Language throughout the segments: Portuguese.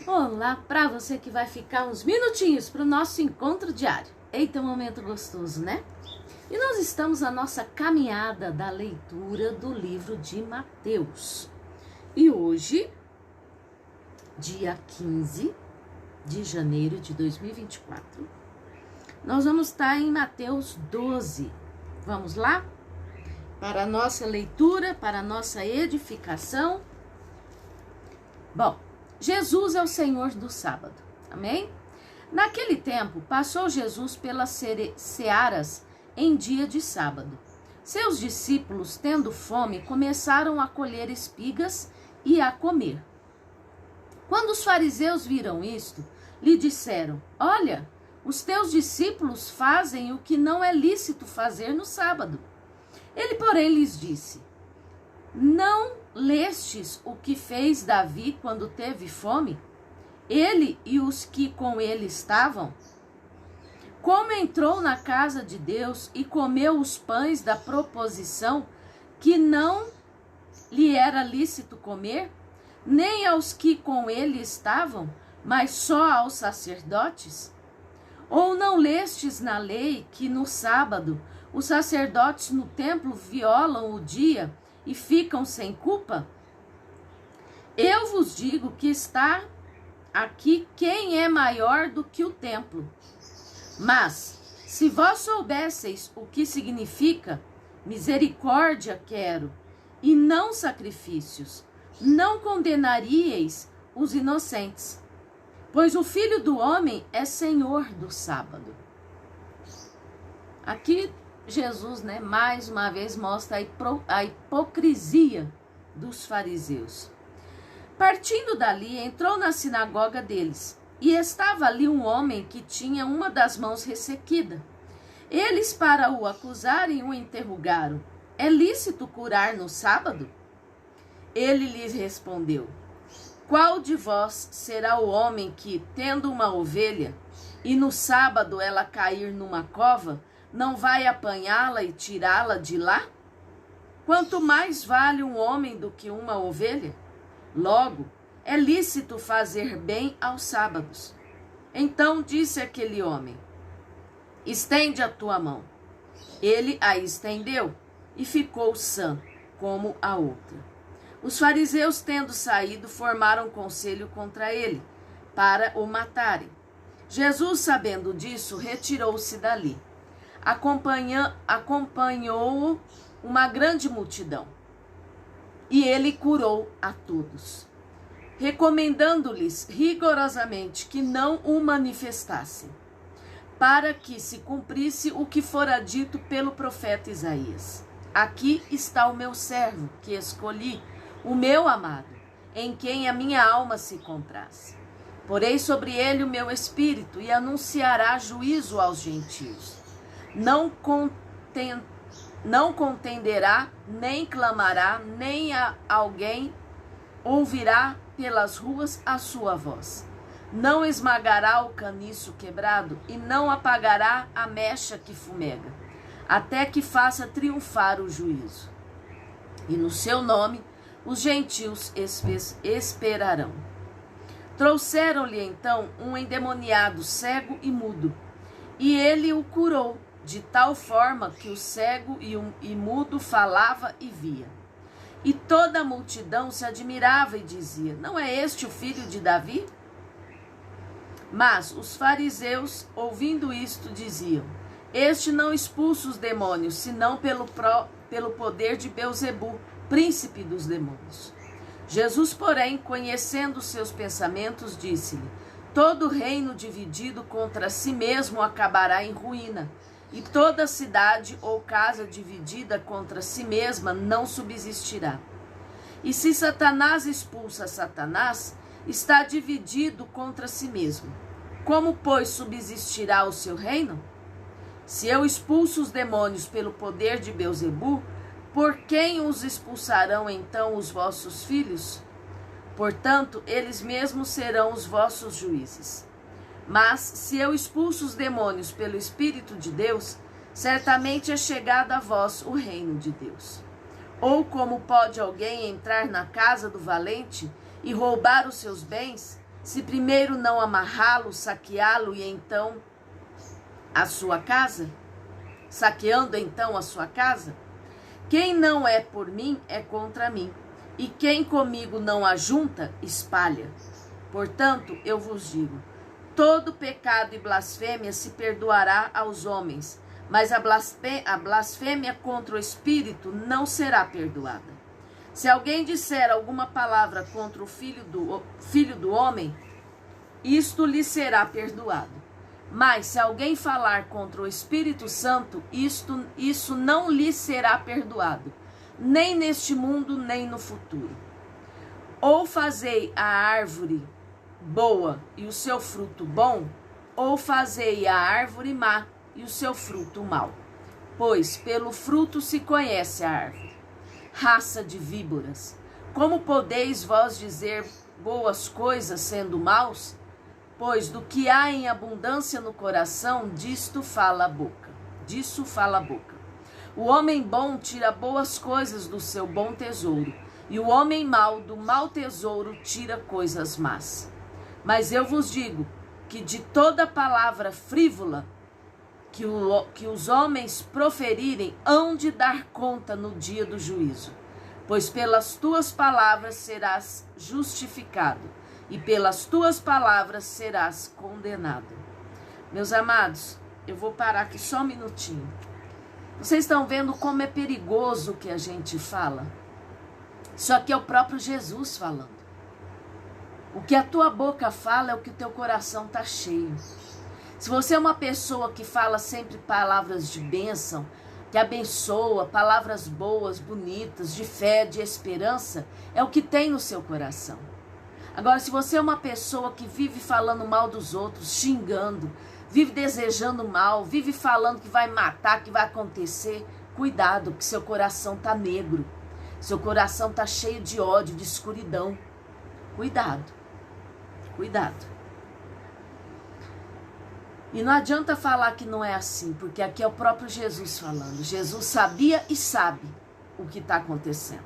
Olá para você que vai ficar uns minutinhos para o nosso encontro diário. Eita, um momento gostoso, né? E nós estamos na nossa caminhada da leitura do livro de Mateus. E hoje, dia 15 de janeiro de 2024, nós vamos estar em Mateus 12. Vamos lá? Para a nossa leitura, para a nossa edificação. Bom, Jesus é o Senhor do sábado, amém? Naquele tempo, passou Jesus pelas searas em dia de sábado. Seus discípulos, tendo fome, começaram a colher espigas e a comer. Quando os fariseus viram isto, lhe disseram: Olha, os teus discípulos fazem o que não é lícito fazer no sábado. Ele, porém, lhes disse: Não lestes o que fez Davi quando teve fome? Ele e os que com ele estavam? Como entrou na casa de Deus e comeu os pães da proposição que não lhe era lícito comer, nem aos que com ele estavam, mas só aos sacerdotes? Ou não lestes na lei que no sábado os sacerdotes no templo violam o dia e ficam sem culpa? Eu vos digo que está aqui quem é maior do que o templo. Mas, se vós soubesseis o que significa misericórdia quero, e não sacrifícios, não condenaríeis os inocentes, pois o Filho do Homem é Senhor do sábado. Aqui Jesus, mais uma vez mostra a hipocrisia dos fariseus. Partindo dali, entrou na sinagoga deles, e estava ali um homem que tinha uma das mãos ressequida. Eles, para o acusarem, o interrogaram: É lícito curar no sábado? Ele lhes respondeu: Qual de vós será o homem que, tendo uma ovelha, e no sábado ela cair numa cova, não vai apanhá-la e tirá-la de lá? Quanto mais vale um homem do que uma ovelha? Logo, é lícito fazer bem aos sábados. Então disse aquele homem: Estende a tua mão. Ele a estendeu e ficou sã, como a outra. Os fariseus, tendo saído, formaram conselho contra ele, para o matarem. Jesus, sabendo disso, retirou-se dali. Acompanhou-o uma grande multidão, e ele curou a todos, recomendando-lhes rigorosamente que não o manifestassem, para que se cumprisse o que fora dito pelo profeta Isaías: Aqui está o meu servo, que escolhi, o meu amado, em quem a minha alma se compraz. Porei sobre ele o meu espírito, e anunciará juízo aos gentios. Não contenderá, nem clamará, nem alguém ouvirá pelas ruas a sua voz. Não esmagará o caniço quebrado e não apagará a mecha que fumega, até que faça triunfar o juízo. E no seu nome os gentios esperarão. Trouxeram-lhe então um endemoniado cego e mudo, e ele o curou, de tal forma que o cego e mudo falava e via. E toda a multidão se admirava e dizia: Não é este o filho de Davi? Mas os fariseus, ouvindo isto, diziam: Este não expulsa os demônios, senão pelo poder de Beelzebu, príncipe dos demônios. Jesus, porém, conhecendo seus pensamentos, disse-lhe: Todo reino dividido contra si mesmo acabará em ruína, e toda cidade ou casa dividida contra si mesma não subsistirá. E se Satanás expulsa Satanás, está dividido contra si mesmo. Como, pois, subsistirá o seu reino? Se eu expulso os demônios pelo poder de Beelzebu, por quem os expulsarão então os vossos filhos? Portanto, eles mesmos serão os vossos juízes. Mas, se eu expulso os demônios pelo Espírito de Deus, certamente é chegado a vós o reino de Deus. Ou como pode alguém entrar na casa do valente e roubar os seus bens, se primeiro não amarrá-lo, saqueá-lo e então a sua casa? Saqueando então a sua casa? Quem não é por mim é contra mim, e quem comigo não ajunta, espalha. Portanto, eu vos digo, todo pecado e blasfêmia se perdoará aos homens, mas a blasfêmia contra o Espírito não será perdoada. Se alguém disser alguma palavra contra o Filho do Homem, isto lhe será perdoado. Mas se alguém falar contra o Espírito Santo, isso não lhe será perdoado, nem neste mundo, nem no futuro. Ou fazei a árvore boa e o seu fruto bom, ou fazei a árvore má e o seu fruto mau. Pois pelo fruto se conhece a árvore. Raça de víboras, como podeis vós dizer boas coisas sendo maus? Pois do que há em abundância no coração, disso fala a boca. O homem bom tira boas coisas do seu bom tesouro, e o homem mau do mau tesouro tira coisas más. Mas eu vos digo que de toda palavra frívola que os homens proferirem, hão de dar conta no dia do juízo. Pois pelas tuas palavras serás justificado, e pelas tuas palavras serás condenado. Meus amados, eu vou parar aqui só um minutinho. Vocês estão vendo como é perigoso o que a gente fala? Isso aqui é o próprio Jesus falando. O que a tua boca fala é o que o teu coração está cheio. Se você é uma pessoa que fala sempre palavras de bênção, que abençoa, palavras boas, bonitas, de fé, de esperança, é o que tem no seu coração. Agora, se você é uma pessoa que vive falando mal dos outros, xingando, vive desejando mal, vive falando que vai matar, que vai acontecer, cuidado, que seu coração está negro, seu coração está cheio de ódio, de escuridão. Cuidado, cuidado. E não adianta falar que não é assim, porque aqui é o próprio Jesus falando. Jesus sabia e sabe o que está acontecendo.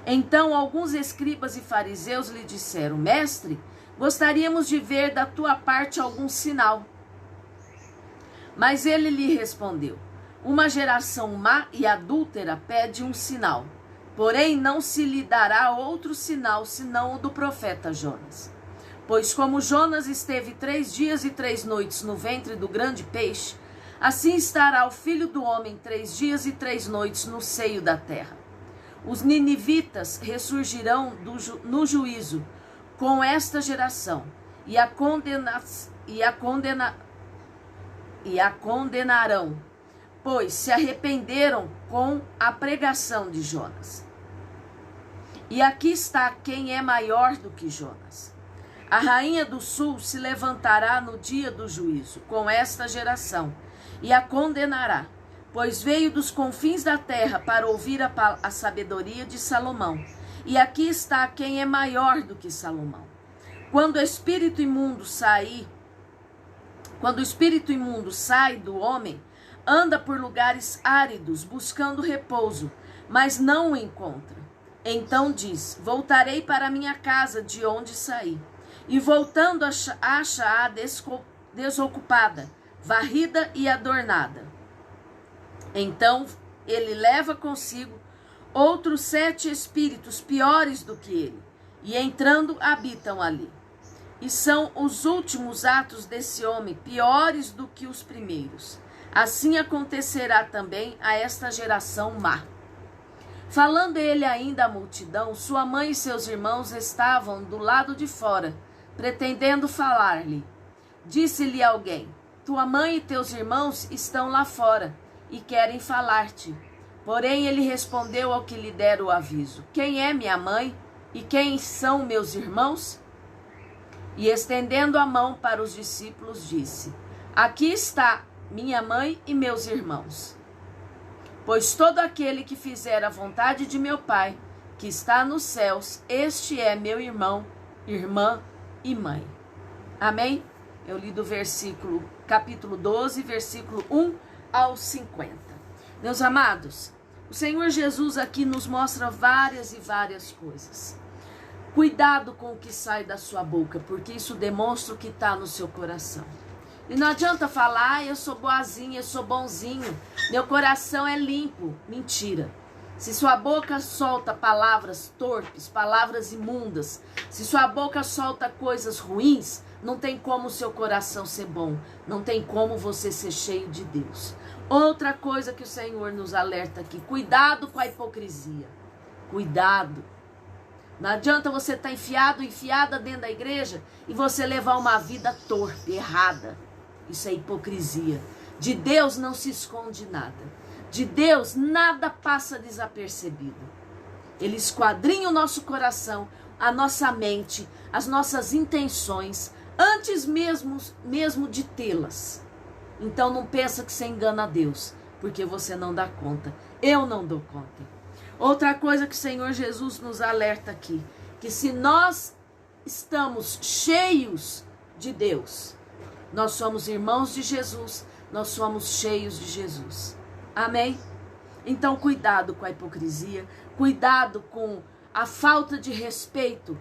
Então alguns escribas e fariseus lhe disseram: Mestre, gostaríamos de ver da tua parte algum sinal. Mas ele lhe respondeu: Uma geração má e adúltera pede um sinal, porém não se lhe dará outro sinal senão o do profeta Jonas. Pois como Jonas esteve 3 dias e 3 noites no ventre do grande peixe, assim estará o Filho do Homem 3 dias e 3 noites no seio da terra. Os ninivitas ressurgirão no juízo com esta geração e a condenarão, pois se arrependeram com a pregação de Jonas. E aqui está quem é maior do que Jonas. A rainha do sul se levantará no dia do juízo com esta geração e a condenará, pois veio dos confins da terra para ouvir a sabedoria de Salomão. E aqui está quem é maior do que Salomão. Quando o espírito imundo sai do homem, anda por lugares áridos buscando repouso, mas não o encontra. Então diz: Voltarei para minha casa de onde saí. E voltando acha-a desocupada, varrida e adornada. Então ele leva consigo outros 7 espíritos piores do que ele, e entrando habitam ali. E são os últimos atos desse homem piores do que os primeiros. Assim acontecerá também a esta geração má. Falando ele ainda à multidão, sua mãe e seus irmãos estavam do lado de fora, pretendendo falar-lhe. Disse-lhe alguém: Tua mãe e teus irmãos estão lá fora e querem falar-te. Porém ele respondeu ao que lhe dera o aviso: Quem é minha mãe e quem são meus irmãos? E estendendo a mão para os discípulos, disse: Aqui está minha mãe e meus irmãos. Pois todo aquele que fizer a vontade de meu Pai, que está nos céus, este é meu irmão, irmã e mãe. Amém? Eu li do capítulo 12, versículo 1 ao 50. Meus amados, o Senhor Jesus aqui nos mostra várias e várias coisas. Cuidado com o que sai da sua boca, porque isso demonstra o que está no seu coração. E não adianta falar, eu sou boazinha, eu sou bonzinho, meu coração é limpo. Mentira. Se sua boca solta palavras torpes, palavras imundas, se sua boca solta coisas ruins, não tem como o seu coração ser bom, não tem como você ser cheio de Deus. Outra coisa que o Senhor nos alerta aqui, cuidado com a hipocrisia. Cuidado. Não adianta você estar enfiada dentro da igreja e você levar uma vida torpe, errada. Isso é hipocrisia. De Deus não se esconde nada. De Deus nada passa desapercebido. Ele esquadrinha o nosso coração, a nossa mente, as nossas intenções, antes mesmo de tê-las. Então não pensa que você engana a Deus, porque você não dá conta. Eu não dou conta. Outra coisa que o Senhor Jesus nos alerta aqui, que se nós estamos cheios de Deus, nós somos irmãos de Jesus, nós somos cheios de Jesus. Amém? Então cuidado com a hipocrisia, cuidado com a falta de respeito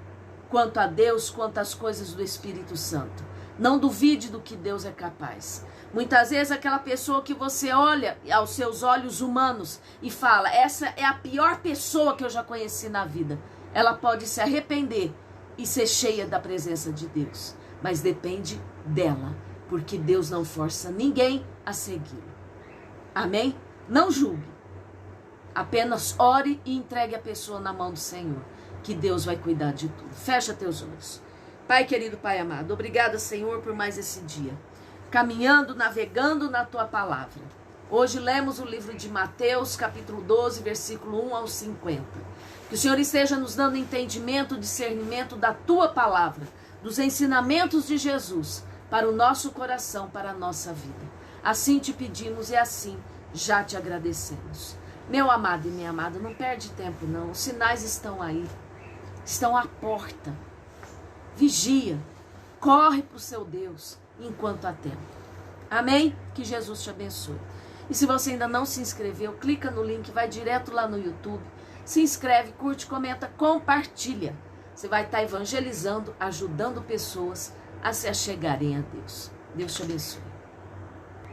quanto a Deus, quanto às coisas do Espírito Santo. Não duvide do que Deus é capaz. Muitas vezes aquela pessoa que você olha aos seus olhos humanos e fala, essa é a pior pessoa que eu já conheci na vida. Ela pode se arrepender e ser cheia da presença de Deus. Mas depende dela, porque Deus não força ninguém a segui-lo. Amém? Não julgue. Apenas ore e entregue a pessoa na mão do Senhor, que Deus vai cuidar de tudo. Fecha teus olhos. Pai querido, Pai amado, obrigada, Senhor, por mais esse dia. Caminhando, navegando na Tua palavra. Hoje lemos o livro de Mateus, capítulo 12, versículo 1 ao 50. Que o Senhor esteja nos dando entendimento, discernimento da Tua palavra, dos ensinamentos de Jesus, para o nosso coração, para a nossa vida. Assim te pedimos e assim já te agradecemos. Meu amado e minha amada, não perde tempo não. Os sinais estão aí. Estão à porta. Vigia. Corre para o seu Deus enquanto há tempo. Amém? Que Jesus te abençoe. E se você ainda não se inscreveu, clica no link, vai direto lá no YouTube. Se inscreve, curte, comenta, compartilha. Você vai estar evangelizando, ajudando pessoas a se achegarem a Deus. Deus te abençoe.